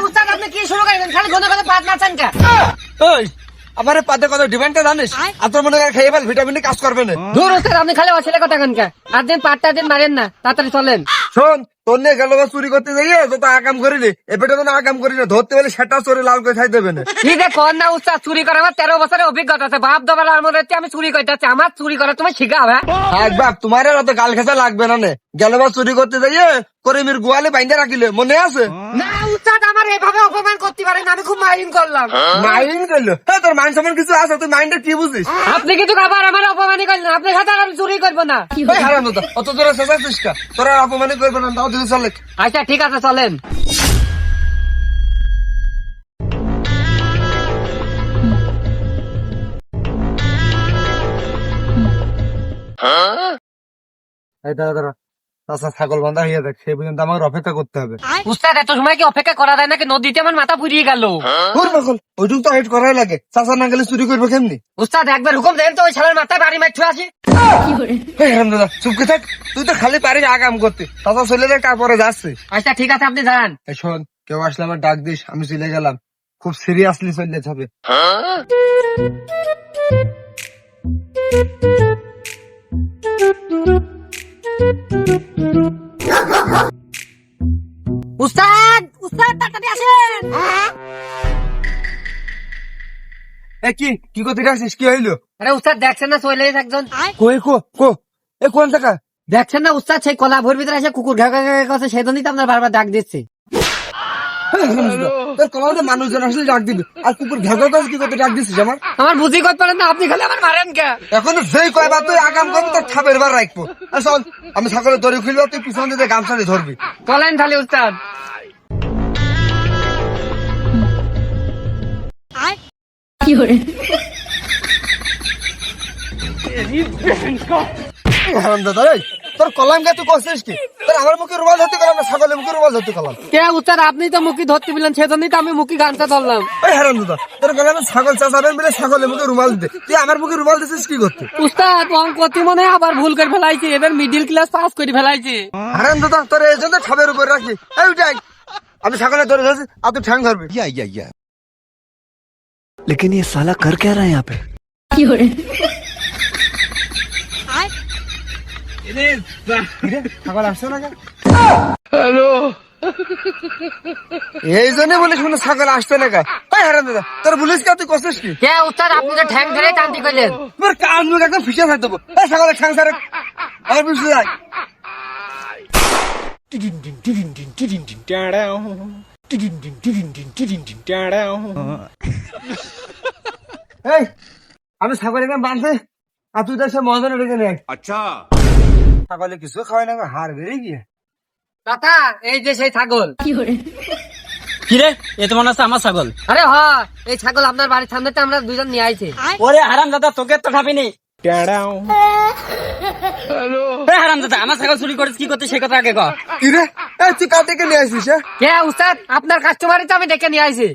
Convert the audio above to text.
উস্তাদ আপনি কি শুরু করেছেন? খালি ঘন ঘন পাত নাচান কে? আমার পাতে কত ডিমান্ডটা জানিস? আর তোর মনে করে খেয়ে ফেল, ভিটামিন কাজ করবে না। দূর উস্তাদ আপনি খালি অছেলে কথা কেন কে? আর দিন পাটটা দিন মারেন না, তাড়াতাড়ি চলেন। শোন, তোর নিয়ে গেল চুরি করতে যাইয়ে যত আকাম করিনি, এবারে তো আকাম করি না, ধরতে পেলে সেটা চোরে লাল করে খাই দেবে না। কি যে কর না উস্তাদ, চুরি করা আমার 13 বছরের অভিজ্ঞতা আছে। বাপ দাবার মধ্যে আমি চুরি করতে যাচ্ছি, আমার চুরি করা তুমি শিখাও। হ্যাঁ এক বাপ, তোমার অত গাল খেতে লাগবে না নে। গেলবার চুরি করতে যাইয়ে করিমির গোয়ালে বাইন্দা রাখিলে মনে আছে? না উস্তাদ, আমার এভাবে অপমান করতে পারেন, আমি খুব মাইন্ড করলাম। মাইন্ড করলো? হ্যাঁ, তোর মান সম্মান কিছু আছে? তুই মাইন্ডে কি বুঝিস? আপনি কিন্তু আবার আমার অপমানই করলেন। আপনি খাতা আমি চুরি করবো না। হারাম দাদা, অত তোরা চেঁচাচ্ছিস কা? তোরা অপমানই করবে না, তাও দিদি চলে। আচ্ছা ঠিক আছে চলেন। এই দাদা দাদা, তাছাড়া ছাগল বান্ধা হইয়া দেখ, সেই পর্যন্ত আমাকে অপেক্ষা করতে হবে। উস্তাদ এত সময় কি অপেক্ষা করা যায় নাকি? নদীতে আমার মাথা পুড়িয়ে গেল। ওইটুকু তো হেড করাই লাগে, চাষা না গেলে চুরি করবো কেমনি? উস্তাদ একবার হুকুম দেন তো, ওই শালার মাথায় বাড়ি মারতে আসি। হারাম দাদা, চুপকে থাক। তুই তো খালি পারিস আগাম করতে, চাষা চলে যায়, তারপরে যাচ্ছে। আচ্ছা ঠিক আছে আপনি যান। এই শোন, কেউ আসলে আমার ডাক দিস, আমি চলে গেলাম। খুব সিরিয়াসলি চলে যাবে। উস্তাদ উস্তাদ তাড়াতাড়ি আসেন। কি কি করতে আসিস? কি হইলো? আরে উস্তাদ দেখছেন না চলে এসে একজন। কই কোন টাকা? দেখছেন না উস্তাদ, সেই কলা ভোর ভিতরে এসে কুকুর ঘা ঘা ঘা করছে, সেই জন্যই তো আপনার বারবার ডাক দিচ্ছে। তোর কমাতে মানুষজন আসলে ডাক দিবি, আর কুকুর ঘেঁকা কি করতে ডাক দিচ্ছিস আমার? আমার বুঝি করতে পারেন না, আপনি খালি আমার মারেন কে? এখন যেই কয়বার তুই আগাম করবি, তোর ছাপের বার রাখবো। চল, আমি ছাগলের দড়ি খুলবো, তুই পিছন দিতে গামছা দিয়ে ধরবি। চলেন খালি উস্তাদ। তোর কলাম কে তুই করছিস কি? তোর আমার মুখে রুমাল ধরতে গেলাম না, ছাগলের মুখে রুমাল ধরতে গেলাম? কে উস্তাদ, আপনি তো মুখি ধরতে দিলেন, সেজন্যই তো আমি মুখি গানটা ধরলাম। ওই হারাম দাদা, তোর গেলাম ছাগল চাচাবেন বলে ছাগলের মুখে রুমাল দিতে, তুই আমার মুখে রুমাল দিছিস কি করতে? উস্তাদ অঙ্কতি মনে হয় আবার ভুল করে ফেলাইছি, এবার মিডিল ক্লাস পাস করে ফেলাইছি। হারাম দাদা, তোর এই জন্য ঠাবের উপরে রাখি। এই উঠাই, আমি ছাগলের ধরে ধরছি, আর তুই ঠ্যাং ধরবি। लेकिन ये साला कर क्या रहा है यहाँ पे? ছাগল আসছে না? হ্যালো, এই জন্য বলিস মানে ছাগল আসছে না কা? হারাম দাদা, তোর বলিস কে? তুই করছিস কি? কে উস্তাদ, আপনি তো ঠ্যাং ধরে টানতে করলেন। তোর কান মুখ একদম ফিসে থাকতে দেবো। ছাগলের ঠ্যাং সারে আমার পিছনে যায়। এই, আমি ছাগল একদম বাঁধতে, আর তুই তার সে মজা রেখে নেই। আচ্ছা, ছাগলে কিছু খাওয়াই না, হার বেরিয়ে গিয়ে। দাদা এই যে সেই ছাগল। কিরে, এ তো মনে হচ্ছে আমার ছাগল। আরে হ্যাঁ, এই ছাগল আপনার বাড়ির সামনে আমরা দুজন নিয়ে আইছি। ওরে হারাম দাদা, তোকে তো খাবিনি। হারাম দাদা, আমার ছাগল চুরি করিস কি করতে, সে কথা আগে কর। কি রে, তুই কার থেকে নিয়ে আসিস? কে উস্তাদ, আপনার কাস্টমারই তো আমি ডেকে নিয়ে আইছি।